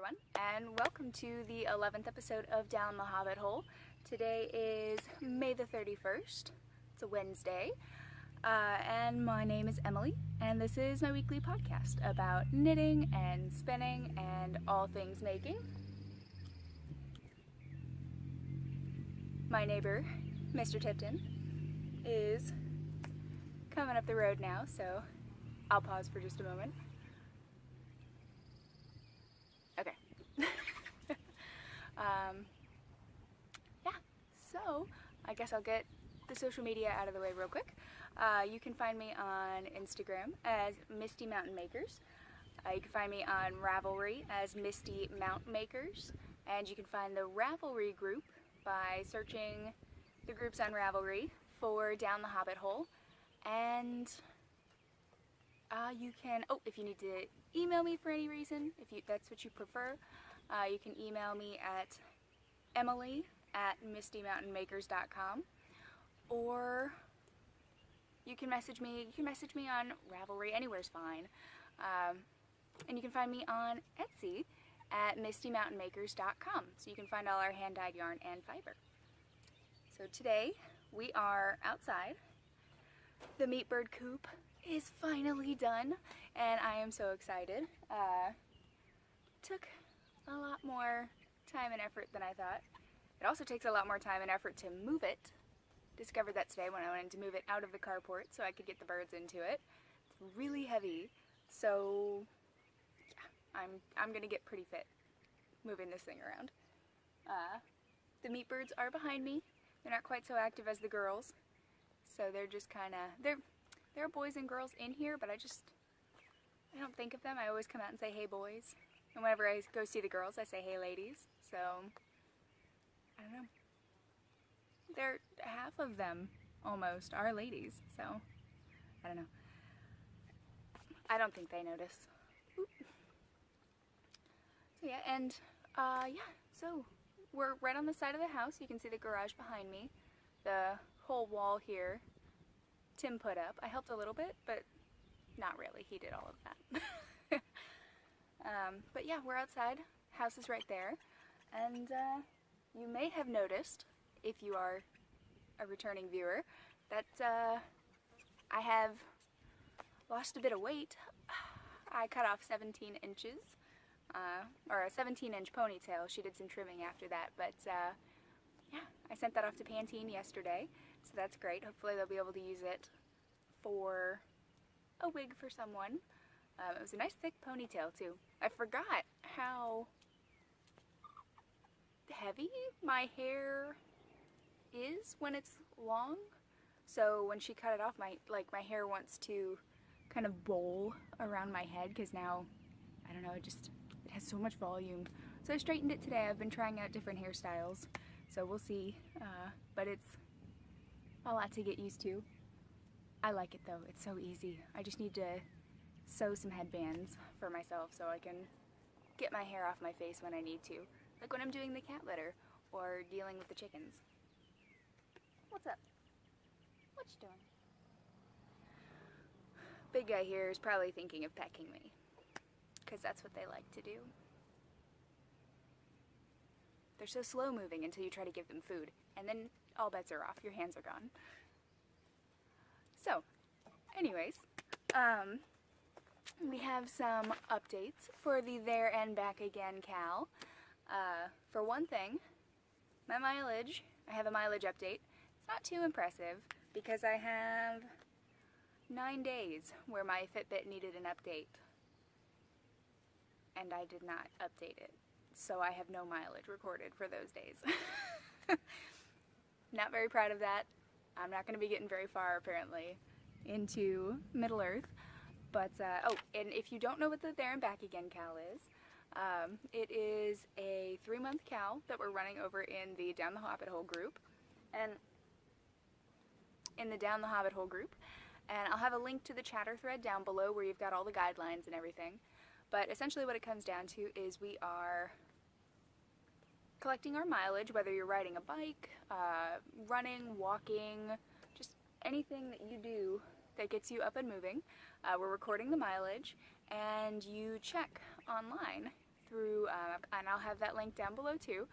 everyone, and welcome to the 11th episode of Down the Hobbit Hole. Today is May the 31st. It's a Wednesday, and my name is Emily, and this is my weekly podcast about knitting and spinning and all things making. My neighbor, Mr. Tipton, is coming up the road now, so I'll pause for just a moment. Okay. Yeah, so I guess I'll get the social media out of the way real quick. You can find me on Instagram as MistyMountMakers. You can find me on Ravelry as MistyMountMakers. And you can find the Ravelry group by searching the groups on Ravelry for Down the Hobbit Hole. And you can, if you need to email me for any reason, if that's what you prefer, you can email me at emily@mistymountainmakers.com, or you can message me on Ravelry, anywhere's fine. And you can find me on Etsy at MistyMountainMakers.com, so you can find all our hand-dyed yarn and fiber. So today we are outside. The meat bird coop is finally done, and I am so excited. Took a lot more time and effort than I thought. It also takes a lot more time and effort to move it. Discovered that today when I went to move it out of the carport so I could get the birds into it. It's really heavy, so yeah, I'm gonna get pretty fit moving this thing around. The meat birds are behind me. They're not quite so active as the girls, so they're just kind of, there are boys and girls in here, but I don't think of them. I always come out and say, hey boys. And whenever I go see the girls, I say, hey ladies. So, I don't know. Half of them, almost, are ladies. So, I don't know. I don't think they notice. Oop. So yeah, and, so we're right on the side of the house. You can see the garage behind me. The whole wall here Tim put up. I helped a little bit, but not really. He did all of that. But yeah, we're outside. House is right there. And you may have noticed, if you are a returning viewer, that I have lost a bit of weight. I cut off 17 inches, or a 17-inch ponytail. She did some trimming after that, but yeah, I sent that off to Pantene yesterday. So that's great. Hopefully they'll be able to use it for a wig for someone. It was a nice thick ponytail too. I forgot how heavy my hair is when it's long. So when she cut it off, my hair wants to kind of bowl around my head, because now, I don't know, it has so much volume. So I straightened it today. I've been trying out different hairstyles, so we'll see. But it's a lot to get used to. I like it though, it's so easy. I just need to sew some headbands for myself so I can get my hair off my face when I need to. Like when I'm doing the cat litter or dealing with the chickens. What's up? What you doing? Big guy here is probably thinking of pecking me, because that's what they like to do. They're so slow moving until you try to give them food, and then all bets are off. Your hands are gone. So, anyways, we have some updates for the There and Back Again Cal. For one thing, my mileage, I have a mileage update. It's not too impressive because I have 9 days where my Fitbit needed an update, and I did not update it. So I have no mileage recorded for those days. Not very proud of that. I'm not going to be getting very far, apparently, into Middle Earth. But, and if you don't know what the There and Back Again Cal is, it is a 3-month cal that we're running over in the Down the Hobbit Hole group. And in the Down the Hobbit Hole group. And I'll have a link to the chatter thread down below where you've got all the guidelines and everything. But essentially what it comes down to is we are collecting our mileage, whether you're riding a bike, running, walking, just anything that you do that gets you up and moving. We're recording the mileage, and you check online through, and I'll have that link down below too.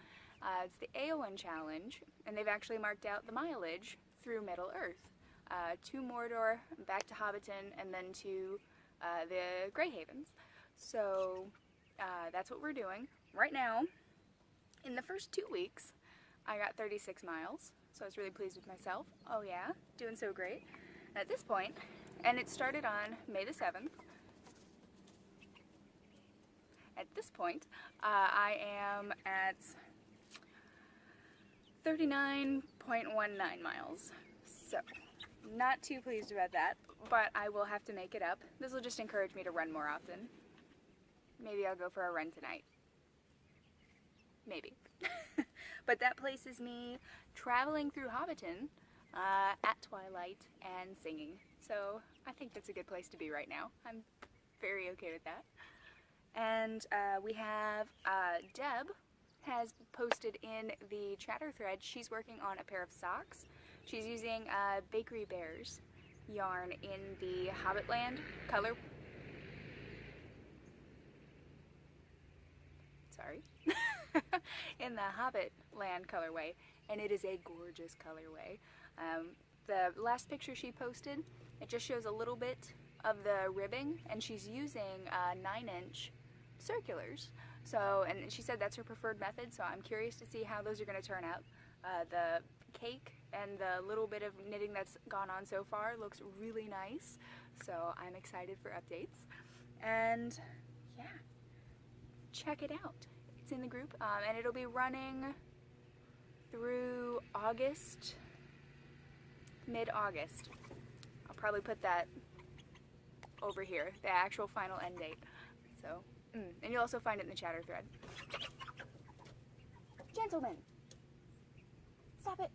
It's the Eowyn challenge, and they've actually marked out the mileage through Middle Earth, to Mordor, back to Hobbiton, and then to the Grey Havens. So that's what we're doing right now. In the first 2 weeks, I got 36 miles, so I was really pleased with myself. Oh yeah, doing so great. And at this point, and it started on May the 7th, at this point, I am at 39.19 miles. So, not too pleased about that, but I will have to make it up. This will just encourage me to run more often. Maybe I'll go for a run tonight. Maybe. But that places me traveling through Hobbiton at twilight and singing. So I think that's a good place to be right now. I'm very okay with that. And we have Deb has posted in the chatter thread, she's working on a pair of socks. She's using Bakery Bears yarn in the Hobbitland color. Sorry. In the Hobbitland colorway, and it is a gorgeous colorway. The last picture she posted, it just shows a little bit of the ribbing, and she's using 9-inch circulars. So, and she said that's her preferred method, so I'm curious to see how those are going to turn out. The cake and the little bit of knitting that's gone on so far looks really nice, so I'm excited for updates. And yeah, check it out. It's in the group, and it'll be running through August, mid-August. I'll probably put that over here, the actual final end date. So, and you'll also find it in the chatter thread. Gentlemen, stop it.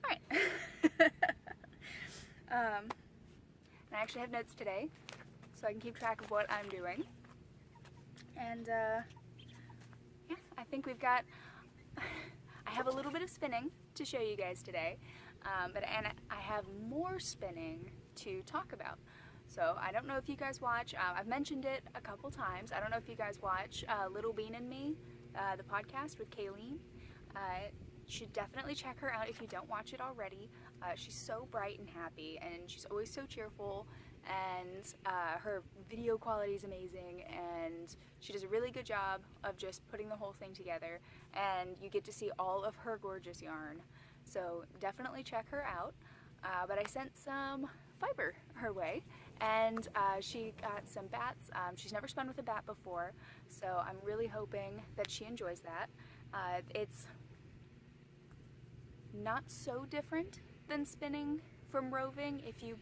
Alright. And I actually have notes today, so I can keep track of what I'm doing. And yeah, I think we've got, I have a little bit of spinning to show you guys today, and I have more spinning to talk about. So I don't know if you guys watch, I've mentioned it a couple times, I don't know if you guys watch Little Bean and Me, the podcast with Kayleen. You should definitely check her out if you don't watch it already. She's so bright and happy, and she's always so cheerful, and her video quality is amazing, and she does a really good job of just putting the whole thing together, and you get to see all of her gorgeous yarn. So definitely check her out. But I sent some fiber her way, and she got some bats. She's never spun with a bat before, so I'm really hoping that she enjoys that. It's not so different than spinning from roving if you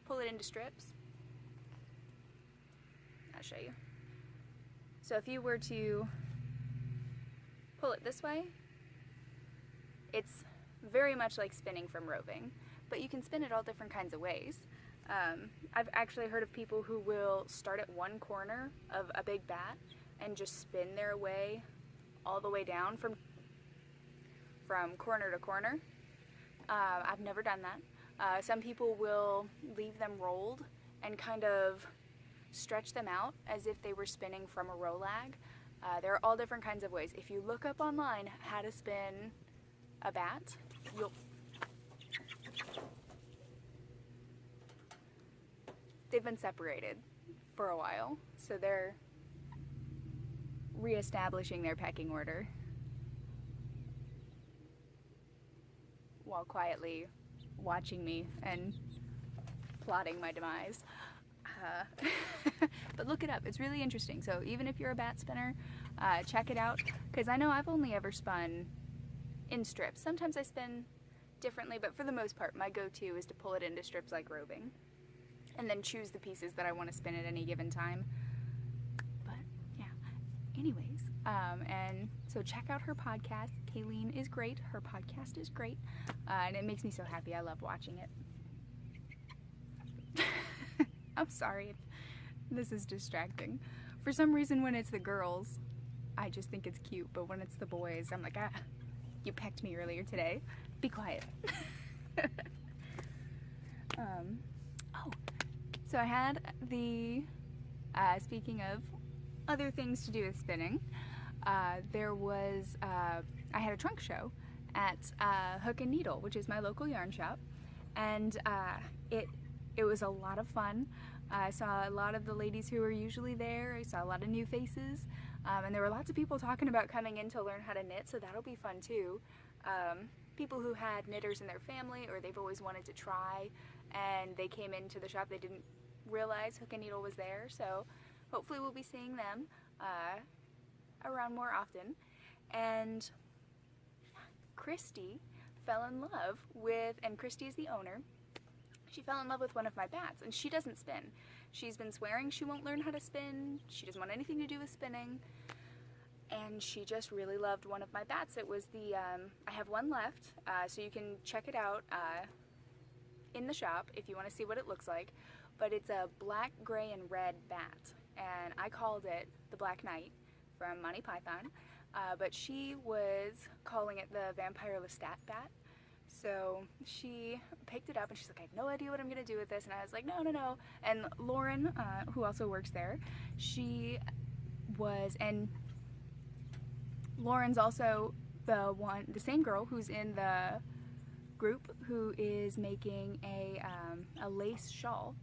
pull it into strips. I'll show you. So if you were to pull it this way, it's very much like spinning from roving, but you can spin it all different kinds of ways. I've actually heard of people who will start at one corner of a big bat and just spin their way all the way down from corner to corner. I've never done that. Some people will leave them rolled and kind of stretch them out as if they were spinning from a row lag. There are all different kinds of ways. If you look up online how to spin a bat, they've been separated for a while, so they're reestablishing their pecking order while quietly watching me and plotting my demise. But look it up, it's really interesting. So even if you're a bat spinner, check it out, because I know I've only ever spun in strips. Sometimes I spin differently, but for the most part my go-to is to pull it into strips like roving, and then choose the pieces that I want to spin at any given time. But yeah, anyways, and so check out her podcast. Kayleen is great, her podcast is great, and it makes me so happy. I love watching it. I'm sorry if this is distracting. For some reason when it's the girls, I just think it's cute, but when it's the boys, I'm like, you pecked me earlier today. Be quiet. Oh, so I had the Speaking of other things to do with spinning, there was, I had a trunk show at Hook and Needle, which is my local yarn shop, and it was a lot of fun. I saw a lot of the ladies who were usually there. I saw a lot of new faces, and there were lots of people talking about coming in to learn how to knit, so that'll be fun too. People who had knitters in their family, or they've always wanted to try, and they came into the shop, they didn't realize Hook and Needle was there, so hopefully we'll be seeing them around more often. And Christy fell in love with, and Christy is the owner, she fell in love with one of my bats, and she doesn't spin. She's been swearing she won't learn how to spin, she doesn't want anything to do with spinning, and she just really loved one of my bats. It was the, I have one left, so you can check it out in the shop if you want to see what it looks like, but it's a black, gray, and red bat, and I called it the Black Knight from Monty Python, but she was calling it the Vampire Lestat bat. So she picked it up and she's like, I have no idea what I'm going to do with this. And I was like, no, no, no. And Lauren, who also works there, she was, and Lauren's also the same girl who's in the group who is making a lace shawl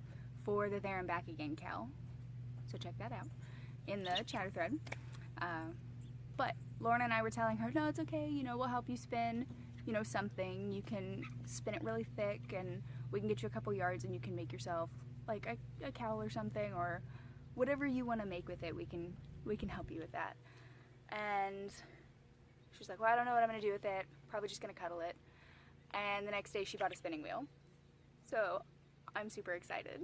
for the There and Back Again Cal. So check that out in the chatter thread. But Lauren and I were telling her, no, it's okay, you know, we'll help you spin, you know, something. You can spin it really thick and we can get you a couple yards and you can make yourself like a cowl or something, or whatever you want to make with it, we can help you with that. And she's like, well, I don't know what I'm going to do with it, probably just going to cuddle it. And the next day she bought a spinning wheel. So I'm super excited.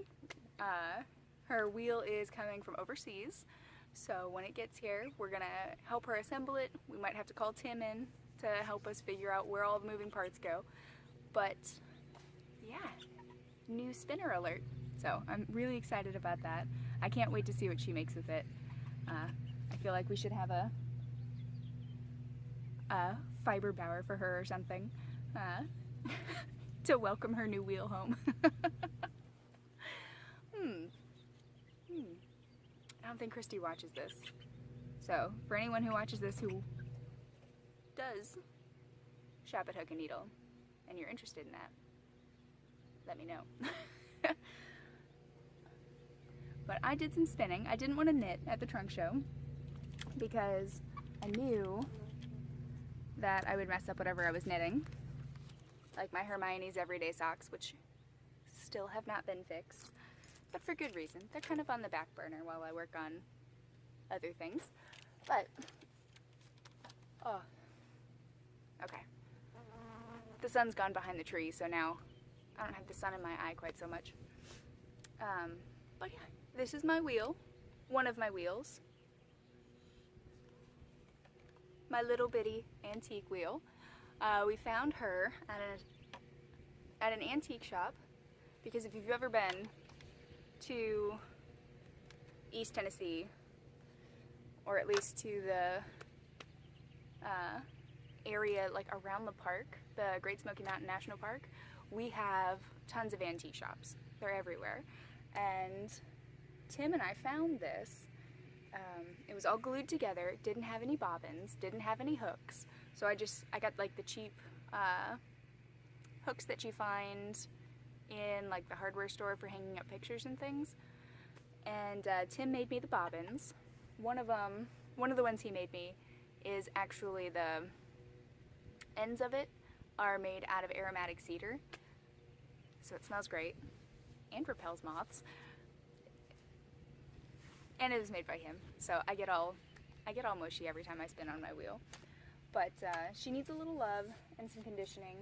Her wheel is coming from overseas, so when it gets here, we're going to help her assemble it. We might have to call Tim in to help us figure out where all the moving parts go. But yeah, new spinner alert. So I'm really excited about that. I can't wait to see what she makes with it. I feel like we should have a fiber bower for her or something to welcome her new wheel home. I don't think Christy watches this. So for anyone who watches this who does shop at Hook and Needle and you're interested in that, let me know. But I did some spinning. I didn't want to knit at the trunk show because I knew that I would mess up whatever I was knitting, like my Hermione's Everyday Socks, which still have not been fixed, but for good reason. They're kind of on the back burner while I work on other things. But oh, okay. The sun's gone behind the tree, so now I don't have the sun in my eye quite so much. But yeah, this is my wheel, one of my wheels. My little bitty antique wheel. We found her at an antique shop, because if you've ever been to East Tennessee, or at least to the area like around the park, the Great Smoky Mountain National Park, we have tons of antique shops. They're everywhere. And Tim and I found this. It was all glued together, it didn't have any bobbins, didn't have any hooks. So I got like the cheap hooks that you find in like the hardware store for hanging up pictures and things. And Tim made me the bobbins. One of the ones he made me is actually the ends of it are made out of aromatic cedar. So it smells great and repels moths. And it was made by him. So I get all mushy every time I spin on my wheel. But she needs a little love and some conditioning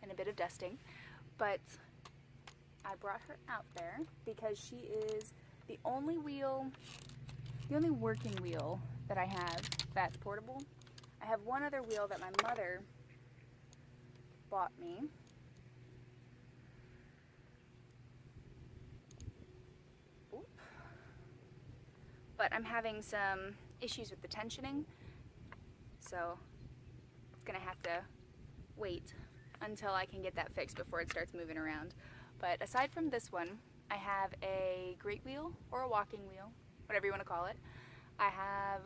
and a bit of dusting. But I brought her out there because she is the only working wheel that I have that's portable. I have one other wheel that my mother bought me. Oop. But I'm having some issues with the tensioning, so it's gonna have to wait until I can get that fixed before it starts moving around. But aside from this one, I have a great wheel or a walking wheel, whatever you want to call it. I have,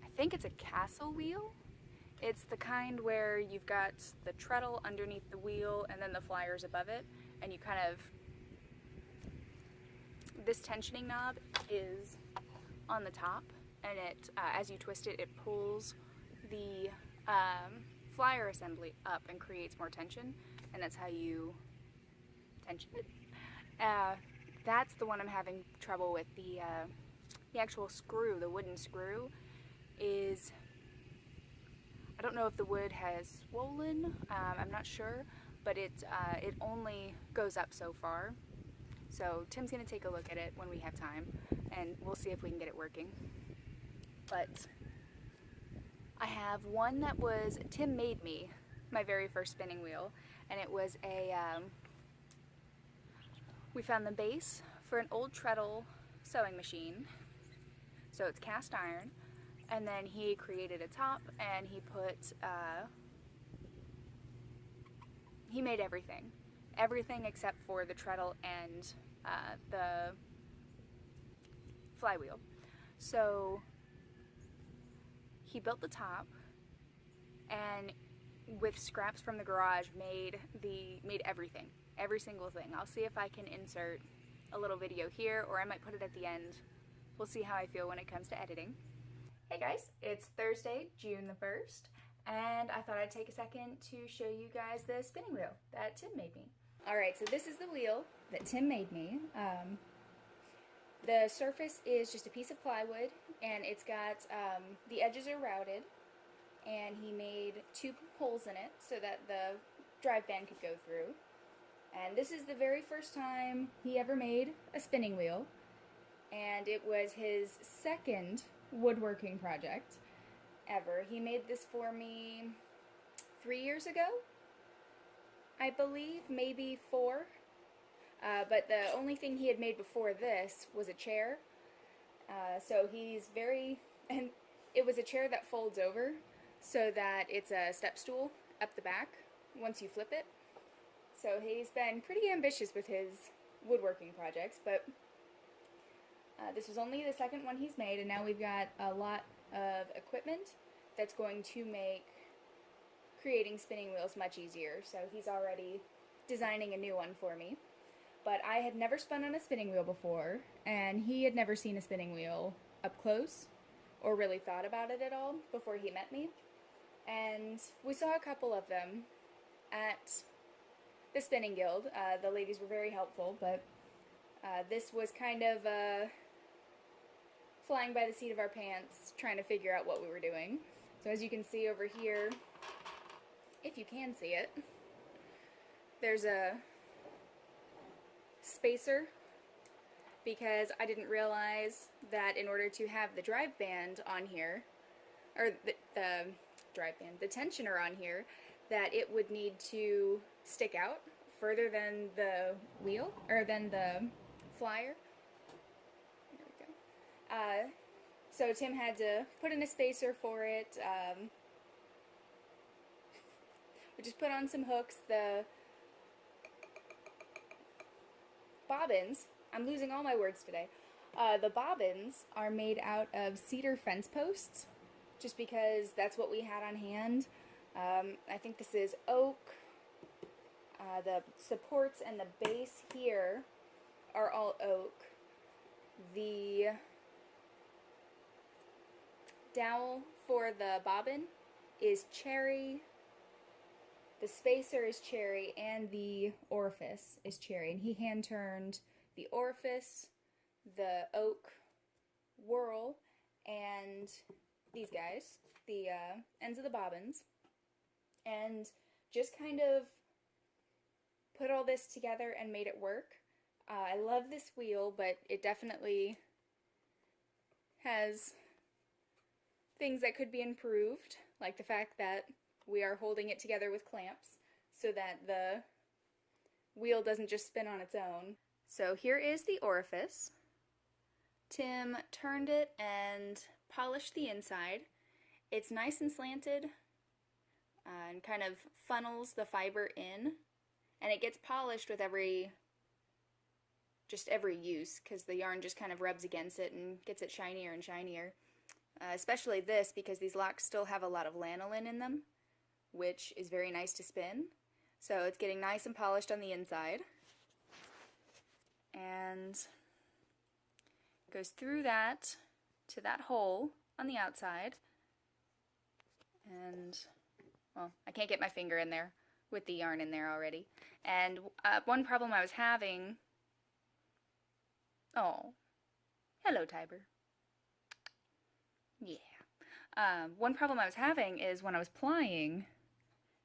I think it's a castle wheel. It's the kind where you've got the treadle underneath the wheel and then the flyers above it, and you kind of, this tensioning knob is on the top, and it, as you twist it, it pulls the flyer assembly up and creates more tension, and that's how you tension it. That's the one I'm having trouble with. The actual screw, the wooden screw, is, I don't know if the wood has swollen, I'm not sure, but it only goes up so far. So Tim's going to take a look at it when we have time, and we'll see if we can get it working. But I have one that was, Tim made me my very first spinning wheel, and it was a, we found the base for an old treadle sewing machine, so it's cast iron, and then he created a top, and he put, he made everything except for the treadle and the flywheel. So he built the top, and with scraps from the garage made everything, every single thing. I'll see if I can insert a little video here, or I might put it at the end. We'll see how I feel when it comes to editing. Hey guys, it's Thursday, June the 1st, and I thought I'd take a second to show you guys the spinning wheel that Tim made me. Alright, so this is the wheel that Tim made me. The surface is just a piece of plywood, and it's got, the edges are routed, and he made 2 holes in it so that the drive band could go through. And this is the very first time he ever made a spinning wheel, and it was his second woodworking project ever. He made this for me 3 years ago, I believe, maybe 4. But the only thing he had made before this was a chair. So he's very, and it was a chair that folds over so that it's a step stool up the back once you flip it. So he's been pretty ambitious with his woodworking projects, but this was only the second one he's made, and now we've got a lot of equipment that's going to make creating spinning wheels much easier. So he's already designing a new one for me. But I had never spun on a spinning wheel before, and he had never seen a spinning wheel up close or really thought about it at all before he met me. And we saw a couple of them at the Spinning Guild. The ladies were very helpful, but this was kind of flying by the seat of our pants, trying to figure out what we were doing. So as you can see over here, if you can see it, there's a spacer, because I didn't realize that in order to have the drive band on here, or the drive band, the tensioner on here, that it would need to stick out further than the wheel, or than the flyer. There we go. So Tim had to put in a spacer for it. We just put on some hooks. The bobbins, I'm losing all my words today. The bobbins are made out of cedar fence posts, just because that's what we had on hand. I think this is oak. The supports and the base here are all oak. The dowel for the bobbin is cherry. The spacer is cherry, and the orifice is cherry. And he hand turned the orifice, the oak whorl, and these guys, the ends of the bobbins, and just kind of put all this together and made it work. I love this wheel, but it definitely has things that could be improved, like the fact that we are holding it together with clamps so that the wheel doesn't just spin on its own. So here is the orifice. Tim turned it and polished the inside. It's nice and slanted and kind of funnels the fiber in, and it gets polished with every just every use, because the yarn just kind of rubs against it and gets it shinier and shinier. Especially this, because these locks still have a lot of lanolin in them, which is very nice to spin. So it's getting nice and polished on the inside. And goes through that to that hole on the outside. And, well, I can't get my finger in there with the yarn in there already. And one problem I was having... Oh, hello, Tiber. Yeah. One problem I was having is when I was plying,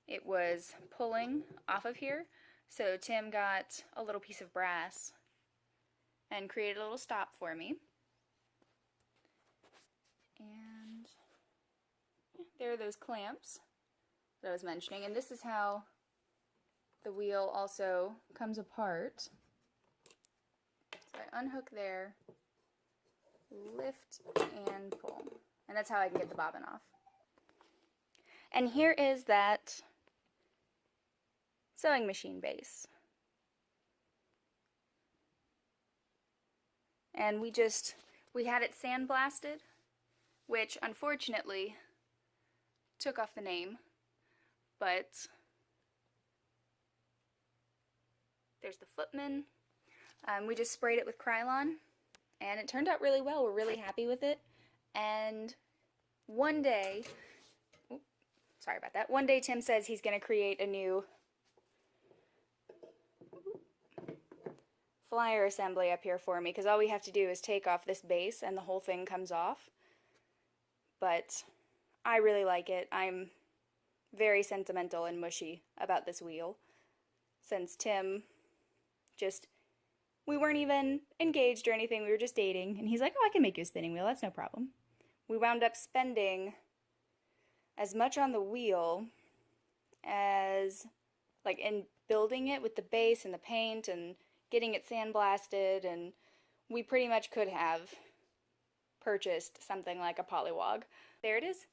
it was pulling off of here. So Tim got a little piece of brass and created a little stop for me. And there are those clamps that I was mentioning. And this is how the wheel also comes apart. So I unhook there, lift and pull. And that's how I can get the bobbin off. And here is that sewing machine base. And we had it sandblasted, which unfortunately took off the name, but there's the footman. We just sprayed it with Krylon, and it turned out really well. We're really happy with it. And one day, sorry about that, one day Tim says he's going to create a new flyer assembly up here for me, because all we have to do is take off this base and the whole thing comes off. But I really like it. I'm very sentimental and mushy about this wheel, since Tim we weren't even engaged or anything, we were just dating, and he's like, oh, I can make you a spinning wheel, that's no problem. We wound up spending as much on the wheel as, like, in building it with the base and the paint and getting it sandblasted, and we pretty much could have purchased something like a polywog. There it is.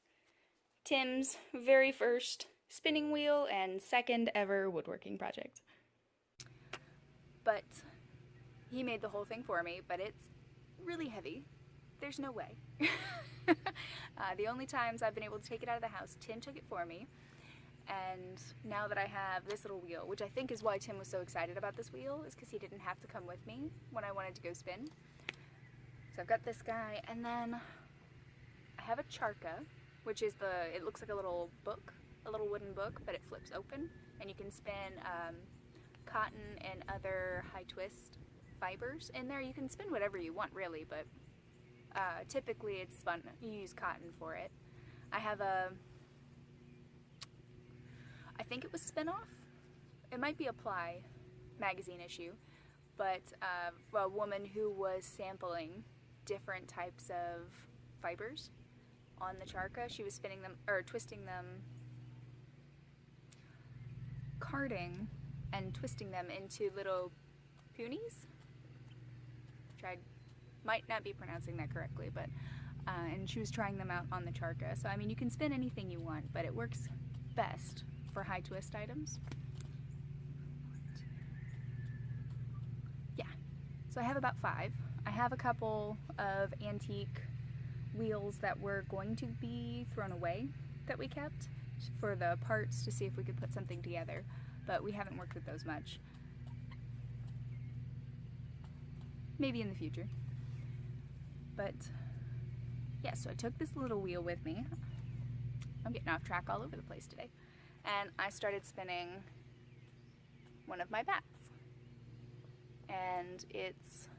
Tim's very first spinning wheel and second ever woodworking project. But he made the whole thing for me, but it's really heavy. There's no way. The only times I've been able to take it out of the house, Tim took it for me. And now that I have this little wheel, which I think is why Tim was so excited about this wheel, is because he didn't have to come with me when I wanted to go spin. So I've got this guy, and then I have a charka, which is it looks like a little book, a little wooden book, but it flips open, and you can spin cotton and other high twist fibers in there. You can spin whatever you want, really, but typically it's fun. You use cotton for it. I have I think it was Spin-Off. It might be a Ply magazine issue, but a woman who was sampling different types of fibers on the charka. She was spinning them, or twisting them, carding and twisting them into little punies, which I might not be pronouncing that correctly, but and she was trying them out on the charka. So I mean, you can spin anything you want, but it works best for high twist items. Yeah, so I have about 5. I have a couple of antique wheels that were going to be thrown away that we kept for the parts to see if we could put something together, but we haven't worked with those much. Maybe in the future. But yeah, so I took this little wheel with me. I'm getting off track all over the place today. And I started spinning one of my bats. And it's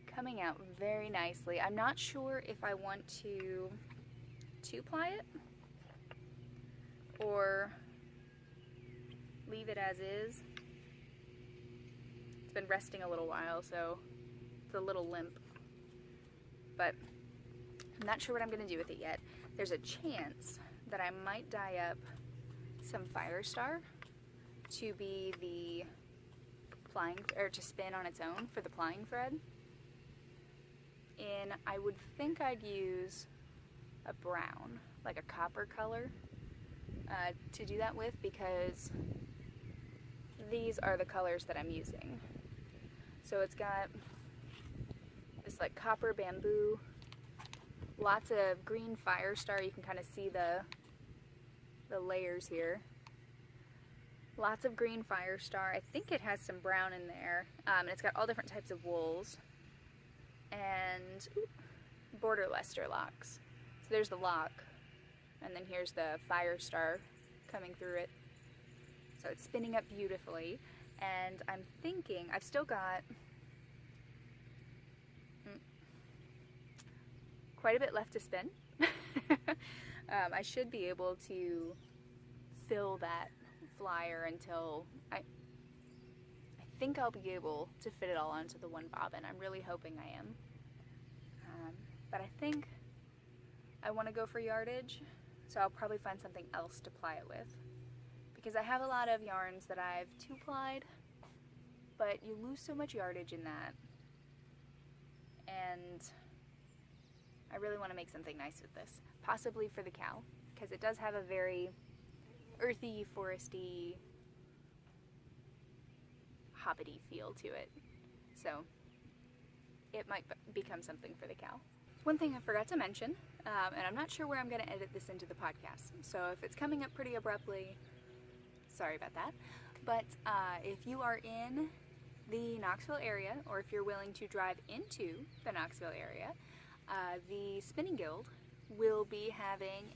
coming out very nicely. I'm not sure if I want to two-ply it or leave it as is. It's been resting a little while, so it's a little limp. But I'm not sure what I'm going to do with it yet. There's a chance that I might dye up some Firestar to be the plying, or to spin on its own for the plying thread. And I would think I'd use a brown, like a copper color, to do that with, because these are the colors that I'm using. So it's got this like copper bamboo, lots of green fire star. You can kind of see the layers here. Lots of green fire star. I think it has some brown in there. And it's got all different types of wools. And border Leicester locks. So there's the lock. And then here's the fire star coming through it. So it's spinning up beautifully. And I'm thinking, I've still got quite a bit left to spin. I should be able to fill that flyer until I think I'll be able to fit it all onto the one bobbin. I'm really hoping I am. But I think I want to go for yardage, so I'll probably find something else to ply it with. Because I have a lot of yarns that I've two-plied, but you lose so much yardage in that. And I really want to make something nice with this, possibly for the cow, because it does have a very earthy, foresty, hobbity feel to it. So it might become something for the cow. One thing I forgot to mention, and I'm not sure where I'm going to edit this into the podcast, so if it's coming up pretty abruptly, sorry about that. But if you are in the Knoxville area, or if you're willing to drive into the Knoxville area, the Spinning Guild will be having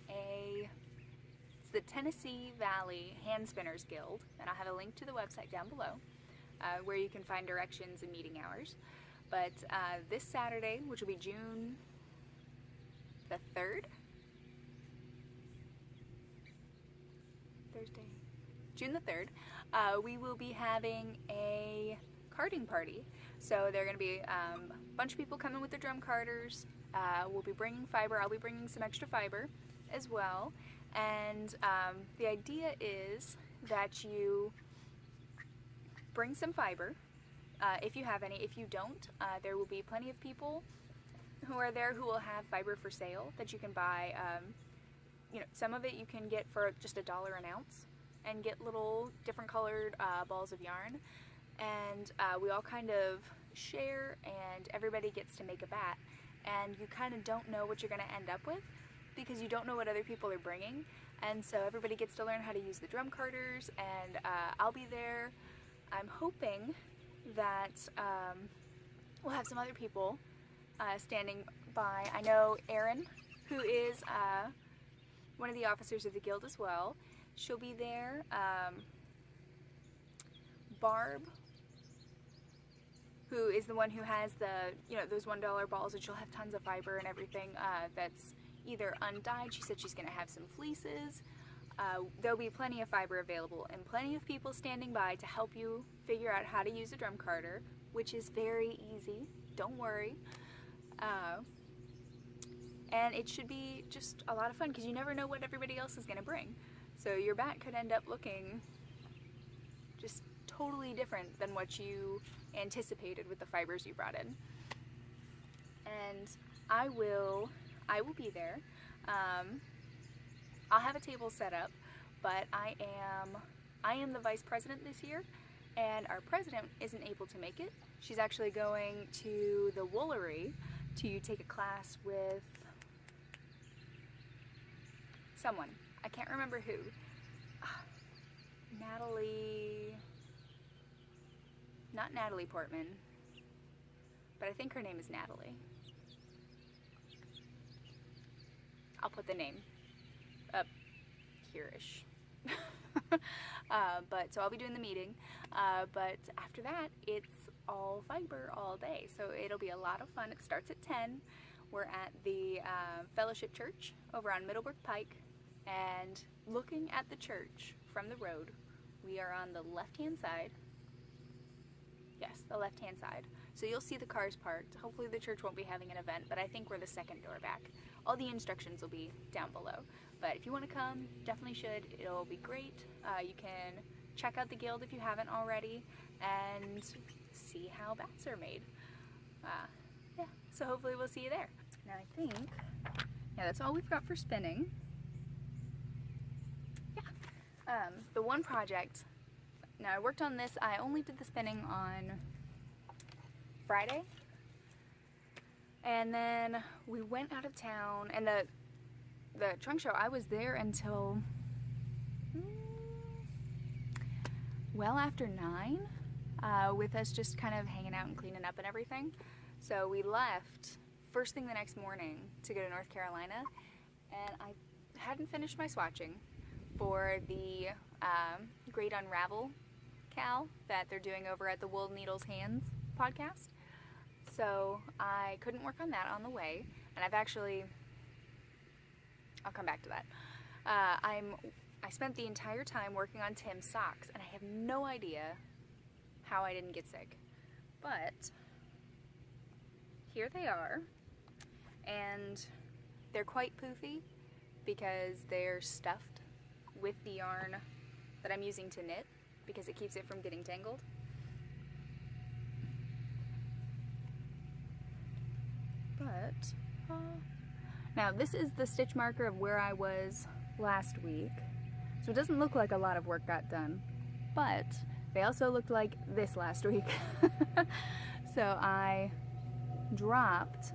it's the Tennessee Valley Handspinners Guild, and I'll have a link to the website down below where you can find directions and meeting hours. But this Saturday, which will be June the 3rd? Thursday. June the 3rd, we will be having a carding party. So there are going to be a bunch of people coming with their drum carders. We'll be bringing fiber. I'll be bringing some extra fiber as well. And the idea is that you bring some fiber, if you have any. If you don't, there will be plenty of people who are there who will have fiber for sale that you can buy. You know, some of it you can get for just $1 an ounce and get little different colored balls of yarn. And we all kind of share, and everybody gets to make a bat. And you kind of don't know what you're going to end up with because you don't know what other people are bringing. And so everybody gets to learn how to use the drum carders, and I'll be there. I'm hoping that we'll have some other people standing by. I know Eowyn, who is one of the officers of the guild as well. She'll be there. Barb, who is the one who has the, you know, those $1 balls, and she'll have tons of fiber and everything that's either undyed. She said she's going to have some fleeces. There'll be plenty of fiber available and plenty of people standing by to help you figure out how to use a drum carder, which is very easy. Don't worry. And it should be just a lot of fun because you never know what everybody else is going to bring. So your bat could end up looking just totally different than what you anticipated with the fibers you brought in. And I will be there. I'll have a table set up, but I am the vice president this year, and our president isn't able to make it. She's actually going to the Woolery to take a class with someone. I can't remember who. Not Natalie Portman, but I think her name is Natalie. I'll put the name up here-ish. So I'll be doing the meeting, but after that, it's all fiber all day, so it'll be a lot of fun. It starts at 10. We're at the Fellowship Church over on Middlebrook Pike, and looking at the church from the road, we are on the left-hand side. Yes, the left-hand side. So you'll see the cars parked. Hopefully the church won't be having an event, but I think we're the second door back. All the instructions will be down below. But if you want to come, definitely should. It'll be great. You can check out the guild if you haven't already and see how bats are made. Yeah, so hopefully we'll see you there. Now I think, yeah, that's all we've got for spinning. Yeah, the one project, now I worked on this, I only did the spinning on Friday. And then we went out of town, and the trunk show, I was there until well after 9, with us just kind of hanging out and cleaning up and everything. So we left first thing the next morning to go to North Carolina, and I hadn't finished my swatching for the Great Unravel cal that they're doing over at the Wool Needles Hands podcast. So I couldn't work on that on the way, and I'll come back to that. I spent the entire time working on Tim's socks, and I have no idea how I didn't get sick. But here they are, and they're quite poofy because they're stuffed with the yarn that I'm using to knit because it keeps it from getting tangled. But now this is the stitch marker of where I was last week, so it doesn't look like a lot of work got done, but they also looked like this last week. So I dropped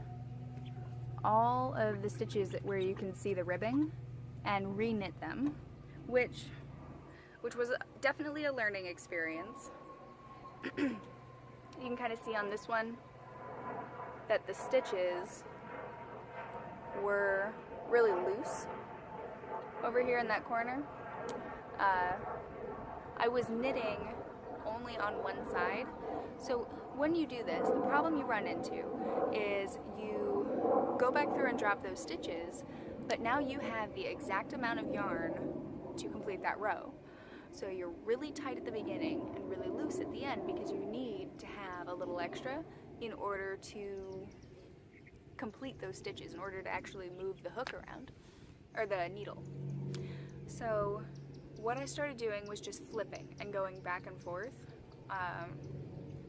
all of the stitches where you can see the ribbing and re-knit them, which was definitely a learning experience. You can kind of see on this one that the stitches were really loose over here in that corner. I was knitting only on one side, so when you do this, the problem you run into is you go back through and drop those stitches, but now you have the exact amount of yarn to complete that row. So you're really tight at the beginning and really loose at the end because you need to have a little extra in order to complete those stitches, in order to actually move the hook around, or the needle. So what I started doing was just flipping and going back and forth.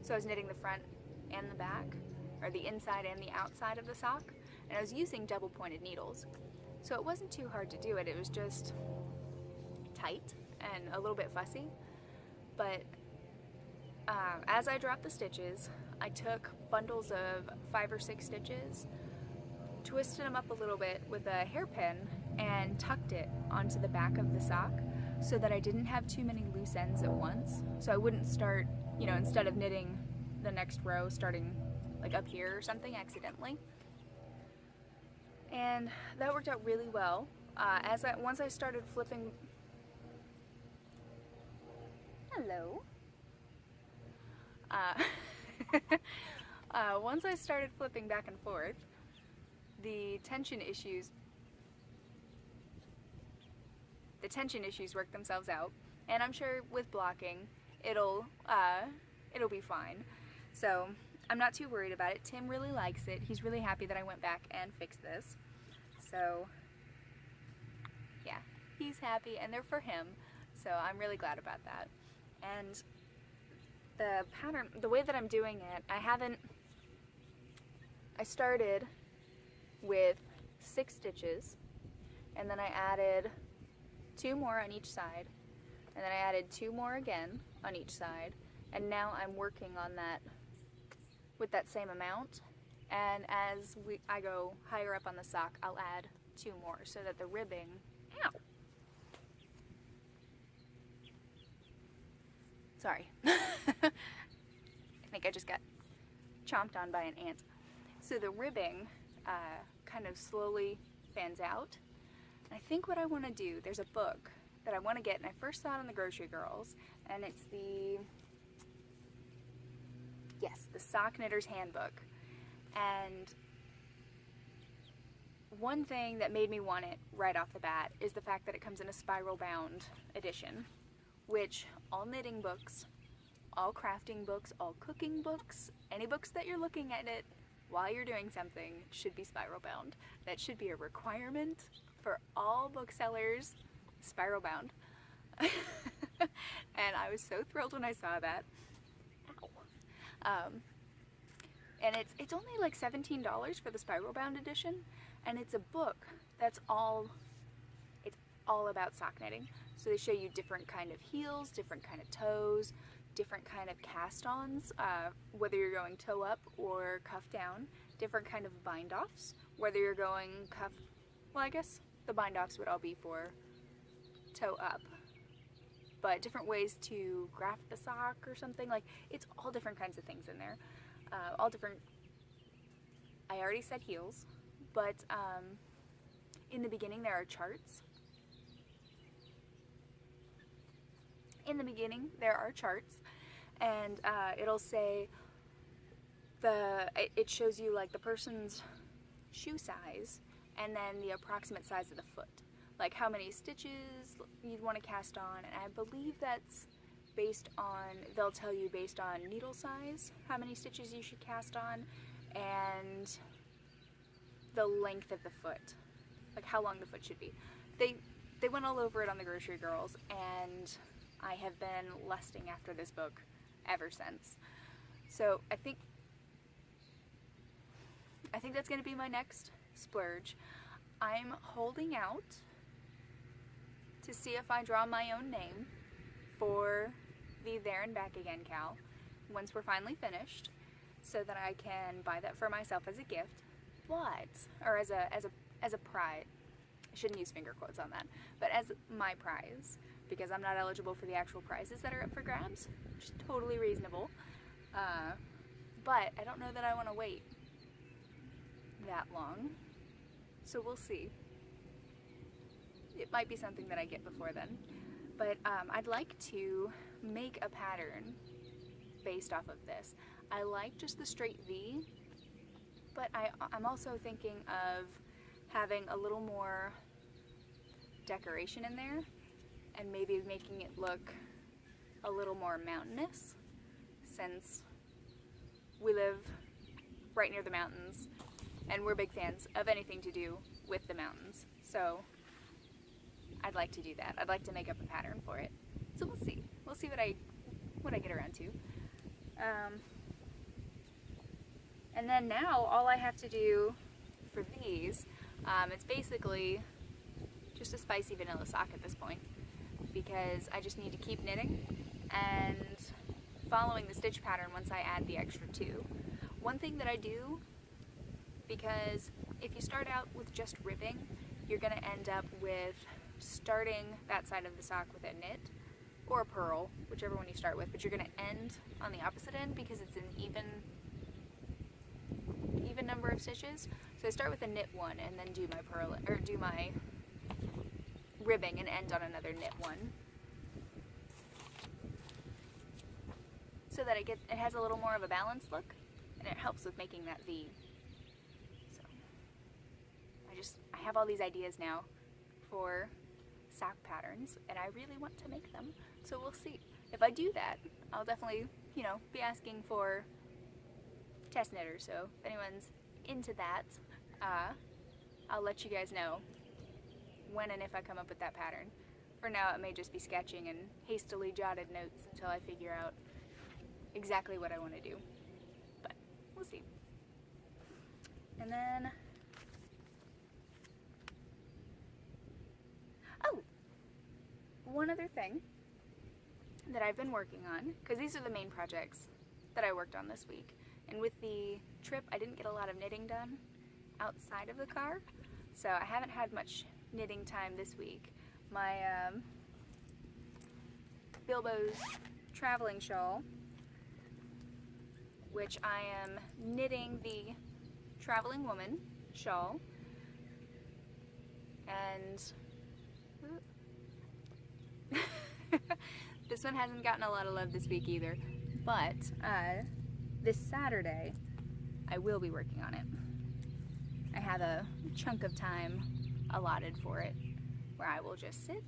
So I was knitting the front and the back, or the inside and the outside of the sock, and I was using double pointed needles. So it wasn't too hard to do it, it was just tight and a little bit fussy. But as I dropped the stitches, I took bundles of 5 or 6 stitches, twisted them up a little bit with a hairpin, and tucked it onto the back of the sock so that I didn't have too many loose ends at once. So I wouldn't start, instead of knitting the next row, starting like up here or something accidentally. And that worked out really well. Once I started flipping... Hello. Once I started flipping back and forth, the tension issues worked themselves out, and I'm sure with blocking it'll be fine. So I'm not too worried about it. Tim really likes it. He's really happy that I went back and fixed this. So yeah, he's happy, and they're for him. So I'm really glad about that. And the pattern, the way that I'm doing it, I started with 6 stitches, and then I added 2 more on each side, and then I added 2 more again on each side, and now I'm working on that with that same amount. And as I go higher up on the sock, I'll add 2 more so that the ribbing, ow, sorry, I think I just got chomped on by an ant. So the ribbing kind of slowly fans out. And I think what I want to do, there's a book that I want to get, and I first saw it on the Grocery Girls, and it's the Sock Knitter's Handbook. And one thing that made me want it right off the bat is the fact that it comes in a spiral bound edition, which all knitting books, all crafting books, all cooking books, any books that you're looking at it while you're doing something should be spiral bound. That should be a requirement for all booksellers, spiral bound. And I was so thrilled when I saw that. Ow. And it's only like $17 for the spiral bound edition, and it's a book that's all about sock knitting. So they show you different kind of heels, different kind of toes, different kind of cast-ons, whether you're going toe up or cuff down, different kind of bind-offs, whether you're going cuff, well, I guess the bind-offs would all be for toe up, but different ways to graft the sock or something. Like, it's all different kinds of things in there, all different, I already said heels, but in the beginning there are charts. In the beginning there are charts, and it'll say it shows you like the person's shoe size and then the approximate size of the foot, like how many stitches you'd want to cast on, and I believe that's based on, they'll tell you based on needle size how many stitches you should cast on, and the length of the foot, like how long the foot should be. They went all over it on the Grocery Girls, and I have been lusting after this book ever since. So I think that's going to be my next splurge. I'm holding out to see if I draw my own name for the There and Back Again cowl once we're finally finished, so that I can buy that for myself as a gift, or as a prize. I shouldn't use finger quotes on that, but as my prize, because I'm not eligible for the actual prizes that are up for grabs, which is totally reasonable. But I don't know that I want to wait that long, so we'll see. It might be something that I get before then, but I'd like to make a pattern based off of this. I like just the straight V, but I'm also thinking of having a little more decoration in there, and maybe making it look a little more mountainous, since we live right near the mountains and we're big fans of anything to do with the mountains. So I'd like to do that. I'd like to make up a pattern for it. So we'll see. We'll see what I get around to. And then now all I have to do for these, it's basically just a spicy vanilla sock at this point, because I just need to keep knitting and following the stitch pattern once I add the extra two. One thing that I do, because if you start out with just ribbing, you're going to end up with starting that side of the sock with a knit or a purl, whichever one you start with, but you're going to end on the opposite end because it's an even number of stitches. So I start with a knit one and then do my purl, or do my ribbing and end on another knit one, so that it has a little more of a balanced look, and it helps with making that V. So I have all these ideas now for sock patterns, and I really want to make them, so we'll see. If I do that, I'll definitely, be asking for test knitters, so if anyone's into that, I'll let you guys know when and if I come up with that pattern. For now, it may just be sketching and hastily jotted notes until I figure out exactly what I want to do, but we'll see. And then, one other thing that I've been working on, because these are the main projects that I worked on this week, and with the trip I didn't get a lot of knitting done outside of the car, so I haven't had much knitting time this week. My Bilbo's traveling shawl, which I am knitting the Traveling Woman shawl, and this one hasn't gotten a lot of love this week either, but this Saturday I will be working on it. I have a chunk of time allotted for it where I will just sit.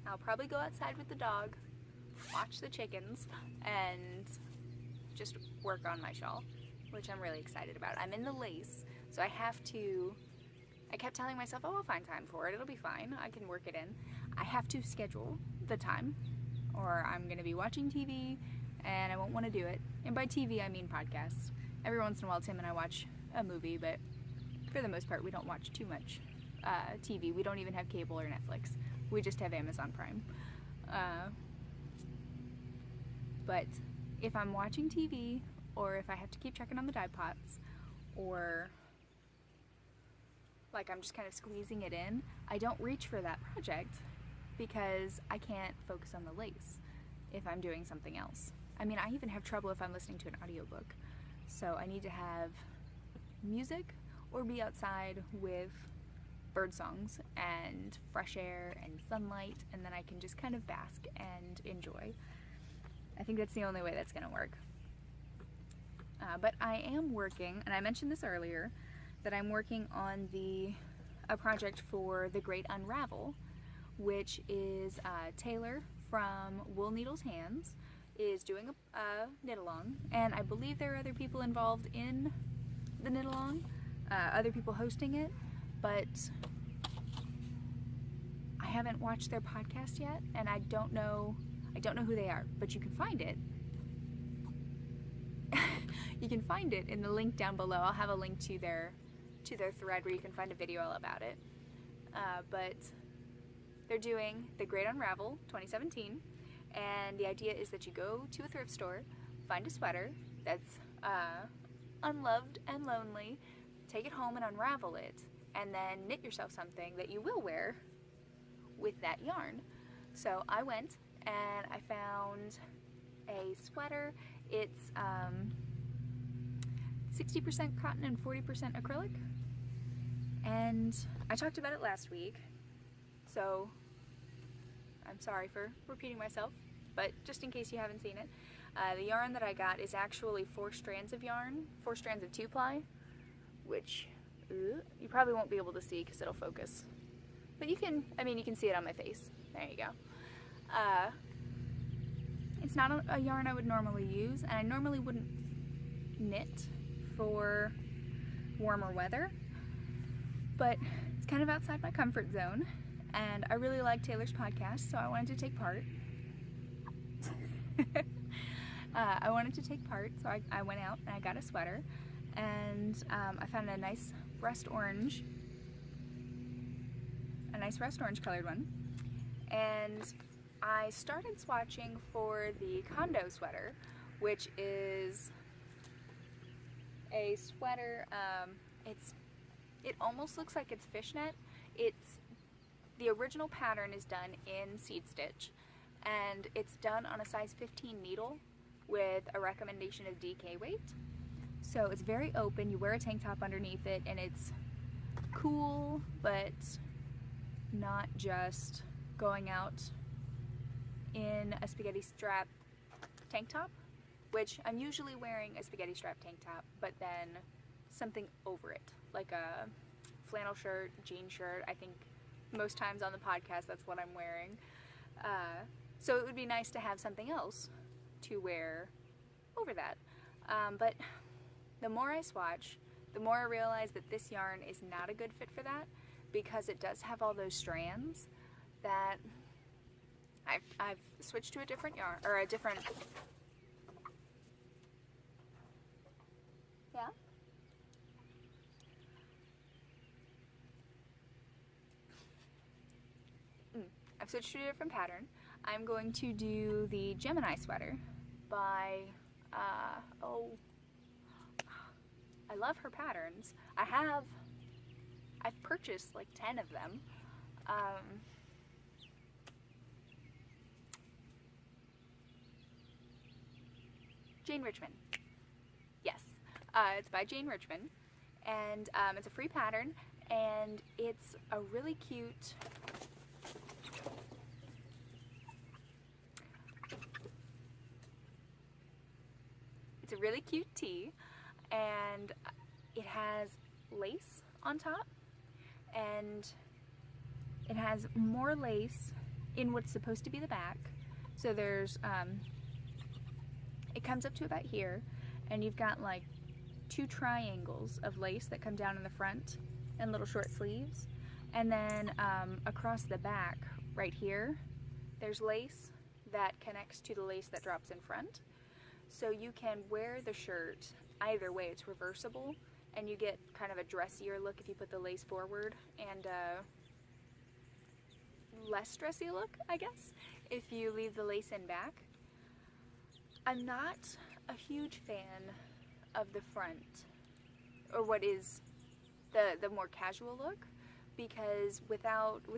I'll probably go outside with the dog, watch the chickens, and just work on my shawl, which I'm really excited about. I'm in the lace, so I kept telling myself, oh, I'll find time for it, it'll be fine, I can work it in. I have to schedule the time, or I'm going to be watching TV, and I won't want to do it. And by TV, I mean podcasts. Every once in a while, Tim and I watch a movie, but for the most part, we don't watch too much TV. We don't even have cable or Netflix. We just have Amazon Prime. but if I'm watching TV, or if I have to keep checking on the dye pots, or like I'm just kind of squeezing it in, I don't reach for that project because I can't focus on the lace if I'm doing something else. I mean, I even have trouble if I'm listening to an audiobook. So I need to have music or be outside with bird songs and fresh air and sunlight, and then I can just kind of bask and enjoy. I think that's the only way that's gonna work. But I am working, and I mentioned this earlier, that I'm working on a project for the Great Unravel, which is Taylor from Wool Needles Hands is doing a knit-along, and I believe there are other people involved in the knit-along, other people hosting it, but I haven't watched their podcast yet, and I don't know who they are, but you can find it. You can find it in the link down below. I'll have a link to their thread where you can find a video all about it. But they're doing the Great Unravel 2017, and the idea is that you go to a thrift store, find a sweater that's unloved and lonely, take it home and unravel it, and then knit yourself something that you will wear with that yarn. So I went and I found a sweater. It's 60% cotton and 40% acrylic, and I talked about it last week, so I'm sorry for repeating myself, but just in case you haven't seen it, the yarn that I got is actually 4 strands of yarn, 4 strands of 2-ply, which you probably won't be able to see because it'll focus, but you can see it on my face. There you go. It's not a yarn I would normally use, and I normally wouldn't knit for warmer weather, but it's kind of outside my comfort zone, and I really like Taylor's podcast, so I wanted to take part. So I went out and I got a sweater, and I found a nice rust orange colored one, and I started swatching for the Condo Sweater, which is a sweater. It almost looks like it's fishnet. The original pattern is done in seed stitch, and it's done on a size 15 needle with a recommendation of DK weight. So it's very open. You wear a tank top underneath it, and it's cool, but not just going out in a spaghetti strap tank top, which I'm usually wearing a spaghetti strap tank top, but then something over it, like a flannel shirt, jean shirt. I think most times on the podcast that's what I'm wearing. So it would be nice to have something else to wear over that. But the more I swatch, the more I realize that this yarn is not a good fit for that, because it does have all those strands that I've switched to a different yarn, or a different... Yeah? I've switched to a different pattern. I'm going to do the Gemini Sweater by, I love her patterns. I've purchased like 10 of them. Jane Richmond. Yes, it's by Jane Richmond, and it's a free pattern, and it's a really cute... It's a really cute tee, and it has lace on top, and it has more lace in what's supposed to be the back. So there's, it comes up to about here, and you've got like 2 triangles of lace that come down in the front and little short sleeves. And then across the back, right here, there's lace that connects to the lace that drops in front. So you can wear the shirt either way. It's reversible, and you get kind of a dressier look if you put the lace forward, and less dressy look, I guess, if you leave the lace in back. I'm not a huge fan of the front, or what is the more casual look, because with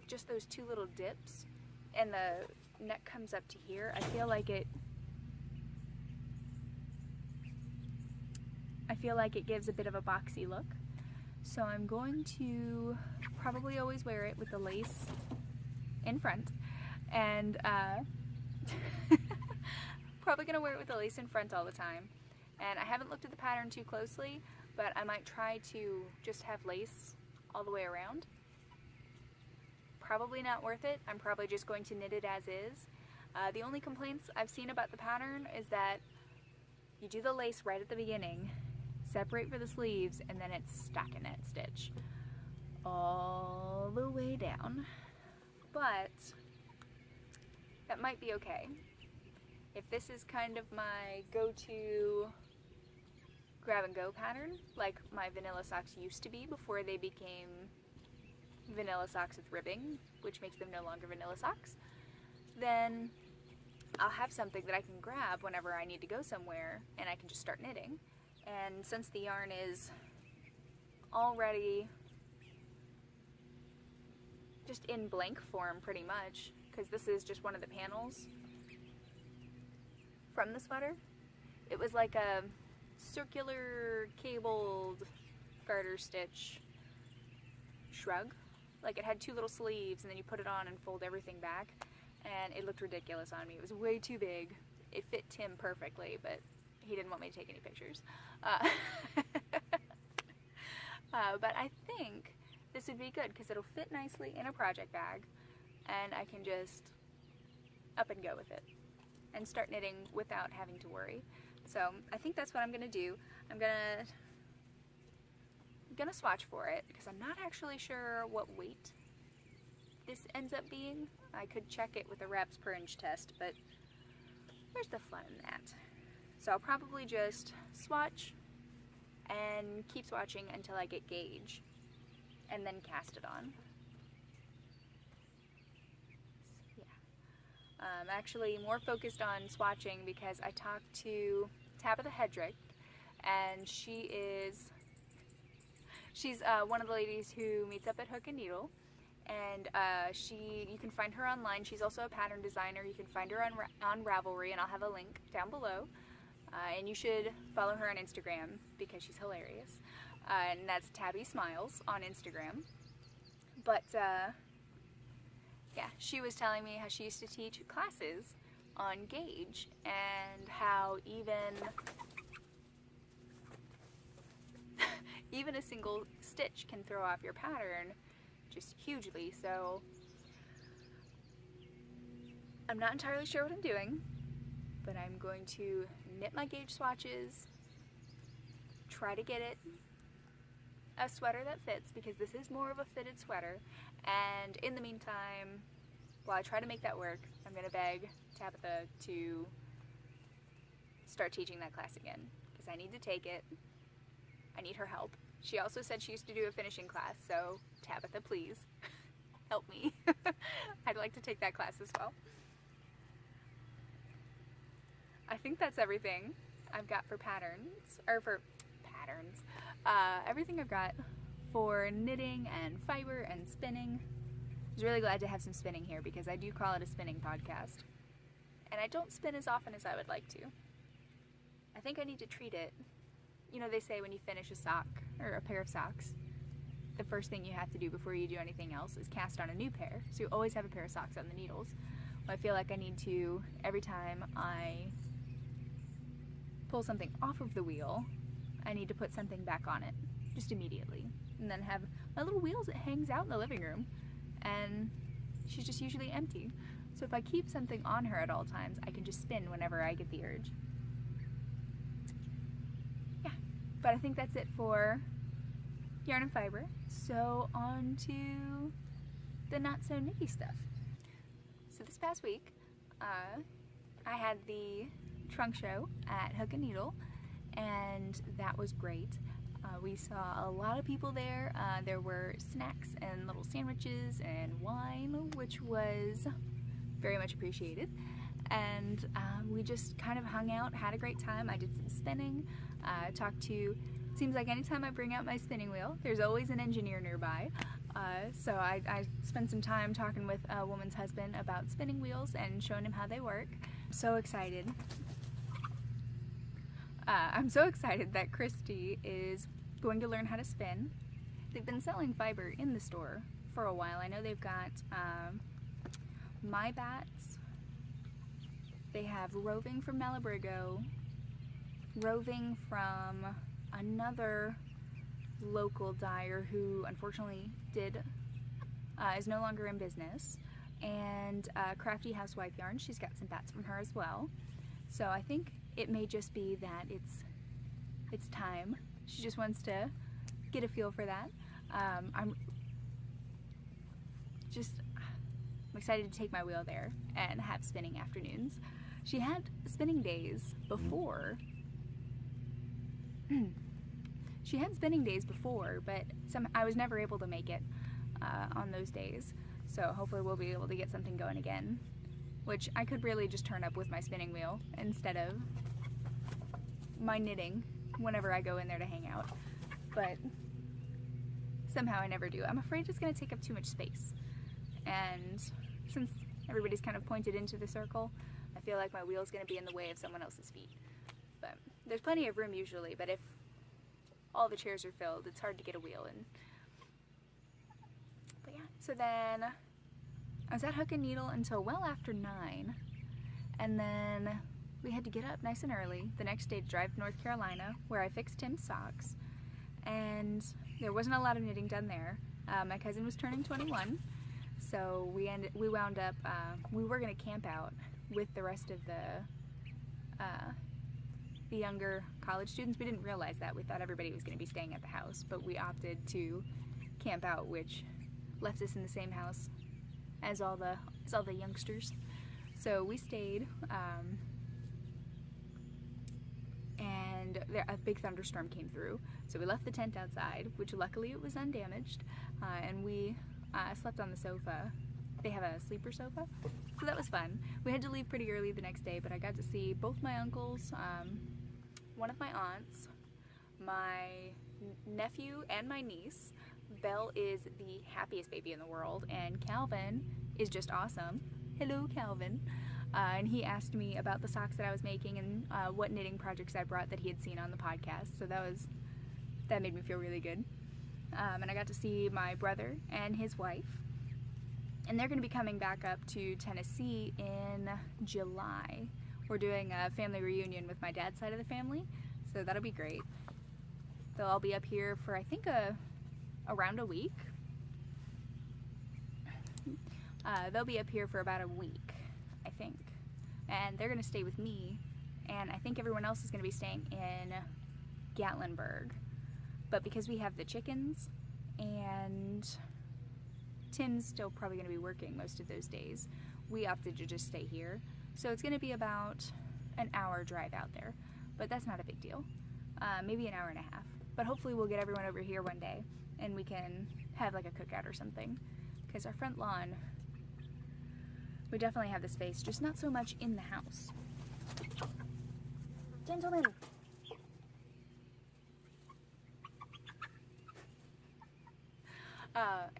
just those two little dips and the neck comes up to here, I feel like it gives a bit of a boxy look. So I'm going to probably always wear it with the lace in front, and probably gonna wear it with the lace in front all the time. And I haven't looked at the pattern too closely, but I might try to just have lace all the way around. Probably not worth it. I'm probably just going to knit it as is. The only complaints I've seen about the pattern is that you do the lace right at the beginning, separate for the sleeves, and then it's stockinette stitch all the way down. But that might be okay. If this is kind of my go-to grab and go pattern, like my vanilla socks used to be before they became vanilla socks with ribbing, which makes them no longer vanilla socks, then I'll have something that I can grab whenever I need to go somewhere and I can just start knitting. And since the yarn is already just in blank form pretty much, because this is just one of the panels from the sweater, it was like a circular cabled garter stitch shrug. Like it had two little sleeves and then you put it on and fold everything back, and it looked ridiculous on me. It was way too big. It fit Tim perfectly, but he didn't want me to take any pictures. But I think this would be good because it'll fit nicely in a project bag and I can just up and go with it and start knitting without having to worry. So I think that's what I'm gonna do. I'm gonna swatch for it because I'm not actually sure what weight this ends up being. I could check it with a wraps per inch test, but where's the fun in that? So I'll probably just swatch and keep swatching until I get gauge and then cast it on. So, yeah. I'm actually more focused on swatching because I talked to Tabetha Hedrick, and she's one of the ladies who meets up at Hook and Needle, and you can find her online. She's also a pattern designer. You can find her on Ravelry, and I'll have a link down below. And you should follow her on Instagram because she's hilarious. And that's Tabby Smiles on Instagram. But yeah, she was telling me how she used to teach classes on gauge and how even a single stitch can throw off your pattern just hugely. So I'm not entirely sure what I'm doing, but I'm going to knit my gauge swatches, try to get it a sweater that fits because this is more of a fitted sweater, and in the meantime, while I try to make that work, I'm going to beg Tabetha to start teaching that class again because I need to take it. I need her help. She also said she used to do a finishing class, so Tabetha, please help me. I'd like to take that class as well. I think that's everything I've got for everything I've got for knitting and fiber and spinning. I was really glad to have some spinning here because I do call it a spinning podcast. And I don't spin as often as I would like to. I think I need to treat it. You know, they say when you finish a sock or a pair of socks, the first thing you have to do before you do anything else is cast on a new pair. So you always have a pair of socks on the needles. Well, I feel like I need to, every time I pull something off of the wheel, I need to put something back on it just immediately, and then have my little wheels that hangs out in the living room, and she's just usually empty. So if I keep something on her at all times, I can just spin whenever I get the urge. Yeah, but I think that's it for yarn and fiber. So on to the not so knitty stuff. So this past week, I had the trunk show at Hook and Needle, and that was great. We saw a lot of people there. There were snacks and little sandwiches and wine, which was very much appreciated. and we just kind of hung out, had a great time. I did some spinning, talked to, it seems like anytime I bring out my spinning wheel, there's always an engineer nearby. So I spent some time talking with a woman's husband about spinning wheels and showing him how they work. So excited. I'm so excited that Christy is going to learn how to spin. They've been selling fiber in the store for a while. I know they've got My Bats. They have Roving from Malabrigo, Roving from another local dyer who unfortunately is no longer in business, and Crafty Housewife Yarn. She's got some bats from her as well. So I think it may just be that it's time. She just wants to get a feel for that. I'm excited to take my wheel there and have spinning afternoons. She had spinning days before. She had spinning days before, but I was never able to make it on those days. So hopefully we'll be able to get something going again, which I could really just turn up with my spinning wheel instead of my knitting whenever I go in there to hang out. But somehow I never do. I'm afraid it's going to take up too much space. And since everybody's kind of pointed into the circle, I feel like my wheel's going to be in the way of someone else's feet. But there's plenty of room usually, but if all the chairs are filled, it's hard to get a wheel in. But yeah, so then I was at Hook and Needle until well after 9, and then we had to get up nice and early the next day to drive to North Carolina, where I fixed Tim's socks, and there wasn't a lot of knitting done there. My cousin was turning 21, so we wound up, we were going to camp out with the rest of the younger college students. We didn't realize that. We thought everybody was going to be staying at the house, but we opted to camp out, which left us in the same house as all the youngsters. So we stayed, and a big thunderstorm came through. So we left the tent outside, which luckily it was undamaged, and we slept on the sofa. They have a sleeper sofa, so that was fun. We had to leave pretty early the next day, but I got to see both my uncles, one of my aunts, my nephew, and my niece. Belle is the happiest baby in the world, and Calvin is just awesome. Hello, Calvin. And he asked me about the socks that I was making and what knitting projects I brought that he had seen on the podcast, so that made me feel really good. And I got to see my brother and his wife, and they're going to be coming back up to Tennessee in July. We're doing a family reunion with my dad's side of the family, so that'll be great. They'll all be up here for, I think, around a week. They'll be up here for about a week, I think. And they're going to stay with me, and I think everyone else is going to be staying in Gatlinburg. But because we have the chickens, and Tim's still probably going to be working most of those days, we opted to just stay here. So it's going to be about an hour drive out there, but that's not a big deal. Maybe an hour and a half. But hopefully we'll get everyone over here one day, and we can have like a cookout or something. Because our front lawn, we definitely have the space, just not so much in the house. Gentlemen!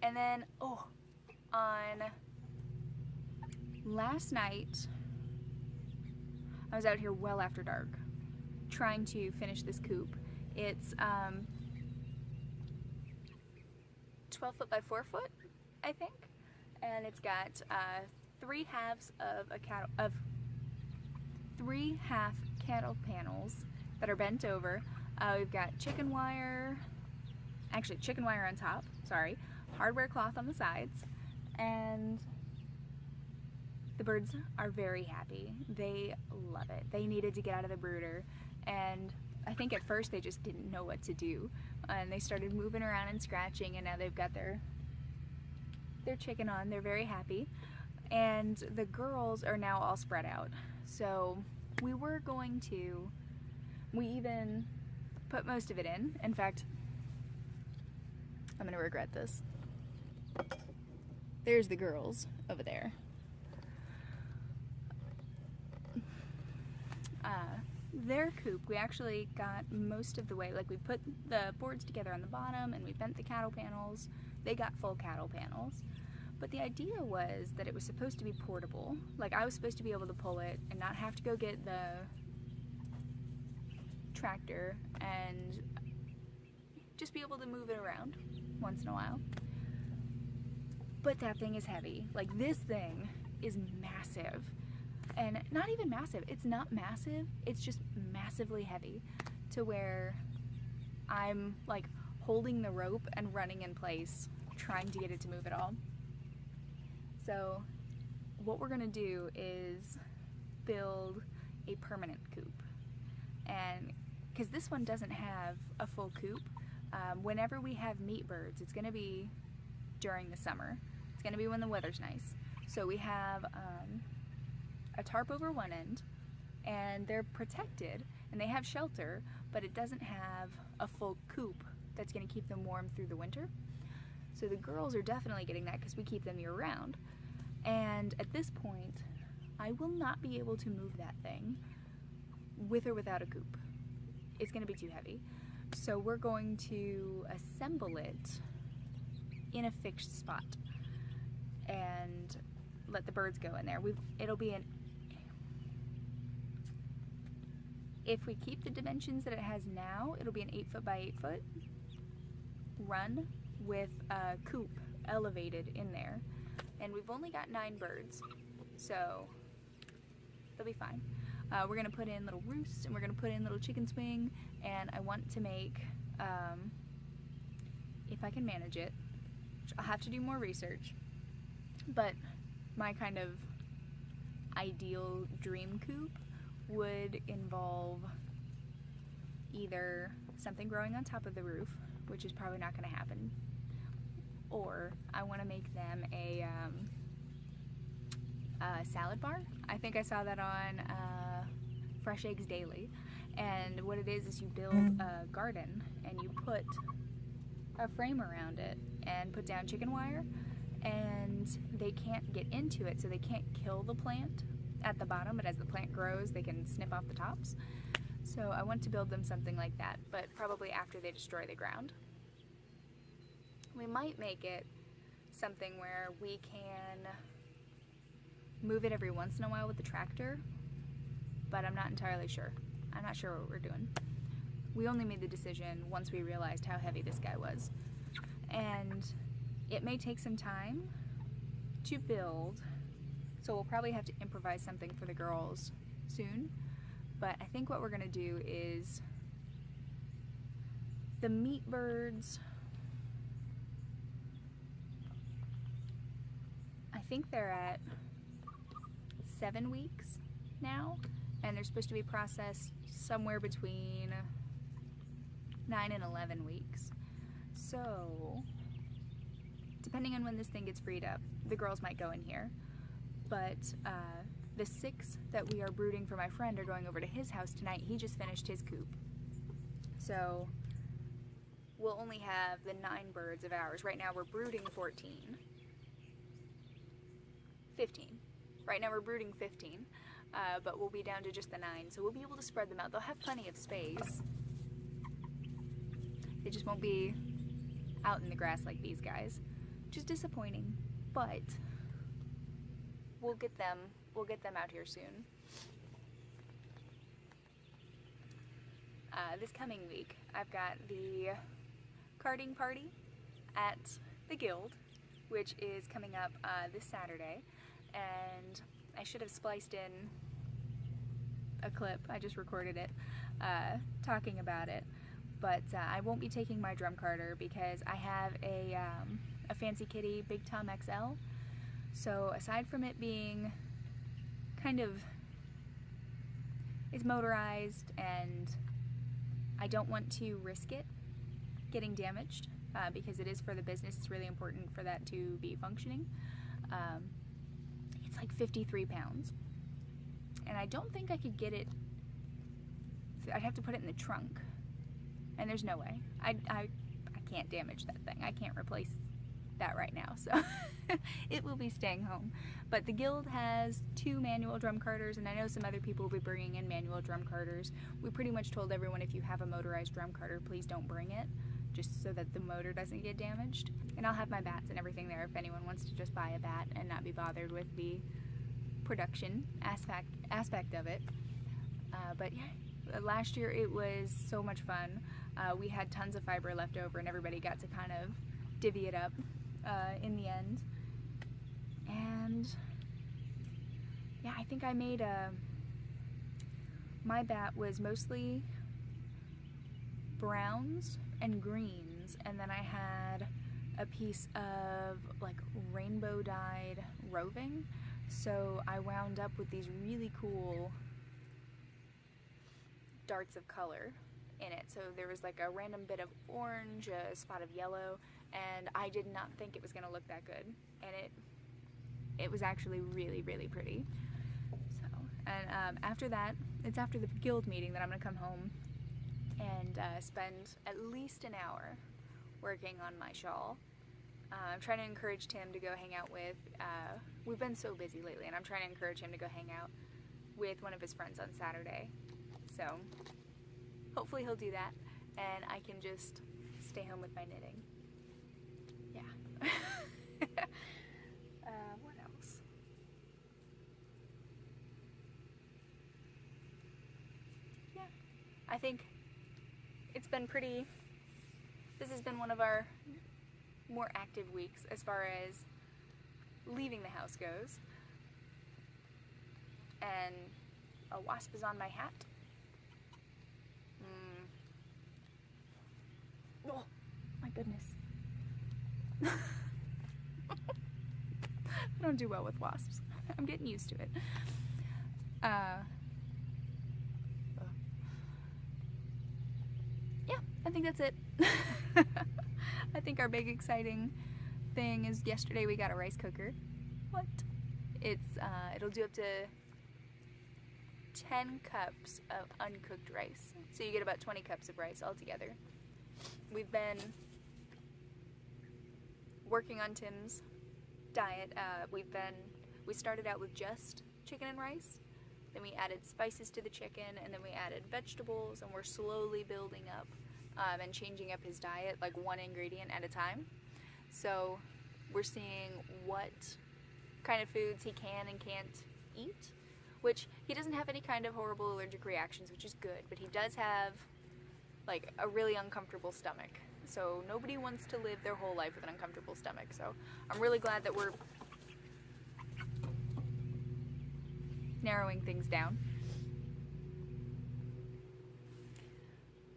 And then, on last night, I was out here well after dark, trying to finish this coop. It's 12 foot by 4 foot, I think, and it's got 3 halves of 3 half cattle panels that are bent over. We've got chicken wire on top, hardware cloth on the sides, and the birds are very happy. They love it. They needed to get out of the brooder, and I think at first they just didn't know what to do, and they started moving around and scratching, and now they've got their chicken on. They're very happy, and the girls are now all spread out. So we even put most of it in. In fact, I'm gonna regret this. There's the girls over there. Their coop, we actually got most of the way. Like, we put the boards together on the bottom and we bent the cattle panels. They got full cattle panels. But the idea was that it was supposed to be portable. Like, I was supposed to be able to pull it and not have to go get the tractor and just be able to move it around once in a while. But that thing is heavy. Like, this thing is massive. And not even massive. It's not massive. It's just massively heavy to where I'm like holding the rope and running in place trying to get it to move at all. So what we're gonna do is build a permanent coop. And because this one doesn't have a full coop, whenever we have meat birds, it's gonna be during the summer. It's gonna be when the weather's nice. So we have a tarp over one end, and they're protected and they have shelter, but it doesn't have a full coop that's going to keep them warm through the winter. So the girls are definitely getting that because we keep them year round. And at this point, I will not be able to move that thing with or without a coop. It's going to be too heavy. So we're going to assemble it in a fixed spot and let the birds go in there. It'll be if we keep the dimensions that it has now, it'll be an 8 foot by 8 foot run with a coop elevated in there. And we've only got 9 birds, so they'll be fine. We're gonna put in little roosts and we're gonna put in little chicken swing, and I want to make, if I can manage it, I'll have to do more research, but my kind of ideal dream coop would involve either something growing on top of the roof, which is probably not going to happen, or I want to make them a salad bar. I think I saw that on Fresh Eggs Daily, and what it is you build a garden and you put a frame around it and put down chicken wire, and they can't get into it, so they can't kill the plant at the bottom, but as the plant grows they can snip off the tops. So I want to build them something like that, but probably after they destroy the ground. We might make it something where we can move it every once in a while with the tractor, but I'm not entirely sure. I'm not sure what we're doing. We only made the decision once we realized how heavy this guy was. And it may take some time to build, so we'll probably have to improvise something for the girls soon. But I think what we're gonna do is the meat birds, I think they're at 7 weeks now, and they're supposed to be processed somewhere between 9 and 11 weeks. So depending on when this thing gets freed up, the girls might go in here. But the 6 that we are brooding for my friend are going over to his house tonight. He just finished his coop. So we'll only have the 9 birds of ours. Right now we're brooding 15. Right now we're brooding 15, but we'll be down to just the 9. So we'll be able to spread them out. They'll have plenty of space. They just won't be out in the grass like these guys, which is disappointing, but we'll get them out here soon. This coming week, I've got the carding party at the Guild, which is coming up this Saturday, and I should have spliced in a clip, I just recorded it, talking about it, but I won't be taking my drum carder because I have a Fancy Kitty Big Tom XL, so aside from it being kind of, it's motorized and I don't want to risk it getting damaged because it is for the business. It's really important for that to be functioning. It's like 53 pounds, and I don't think I could get it. I'd have to put it in the trunk, and there's no way. I can't damage that thing. I can't replace that right now, so it will be staying home. But the guild has 2 manual drum carters, and I know some other people will be bringing in manual drum carters. We pretty much told everyone, if you have a motorized drum carter, please don't bring it, just so that the motor doesn't get damaged. And I'll have my bats and everything there if anyone wants to just buy a bat and not be bothered with the production aspect of it. But yeah, last year it was so much fun. We had tons of fiber left over, and everybody got to kind of divvy it up in the end. And yeah, I think I made my bat was mostly browns and greens, and then I had a piece of like rainbow dyed roving, so I wound up with these really cool darts of color in it. So there was like a random bit of orange, a spot of yellow, and I did not think it was going to look that good, and it was actually really, really pretty. So, and after that, it's after the guild meeting that I'm going to come home and spend at least an hour working on my shawl. I'm trying to encourage Tim to go hang out with, we've been so busy lately, and I'm trying to encourage him to go hang out with one of his friends on Saturday. So hopefully he'll do that, and I can just stay home with my knitting. Yeah. What else? Yeah, I think it's been pretty, this has been one of our more active weeks as far as leaving the house goes. And a wasp is on my hat. Oh, my goodness. I don't do well with wasps. I'm getting used to it. Yeah, I think that's it. I think our big exciting thing is yesterday we got a rice cooker. What? It'll do up to 10 cups of uncooked rice. So you get about 20 cups of rice altogether. We've been working on Tim's diet. We started out with just chicken and rice, then we added spices to the chicken, and then we added vegetables, and we're slowly building up and changing up his diet, like one ingredient at a time. So we're seeing what kind of foods he can and can't eat, which he doesn't have any kind of horrible allergic reactions, which is good, but he does have like a really uncomfortable stomach. So nobody wants to live their whole life with an uncomfortable stomach. So I'm really glad that we're narrowing things down.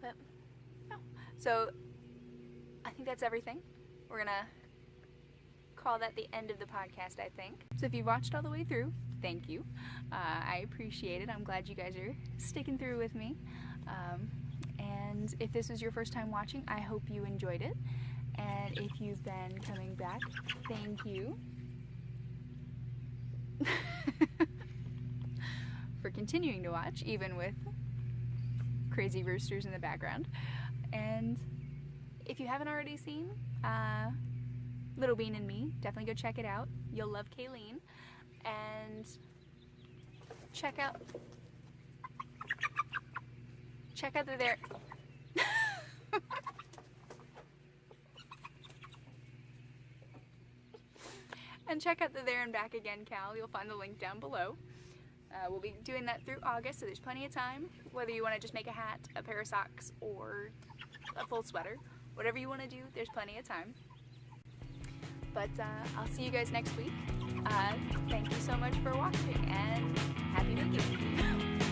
But no. So I think that's everything. We're gonna call that the end of the podcast, I think. So if you've watched all the way through, thank you. I appreciate it. I'm glad you guys are sticking through with me. And if this was your first time watching, I hope you enjoyed it. And if you've been coming back, thank you for continuing to watch, even with crazy roosters in the background. And if you haven't already seen Little Bean and Me, definitely go check it out. You'll love Kayleen. And check out the there. And check out the There and Back Again Cal. You'll find the link down below. We'll be doing that through August, so there's plenty of time. Whether you want to just make a hat, a pair of socks, or a full sweater, whatever you want to do, there's plenty of time. But I'll see you guys next week. Thank you so much for watching, and happy making.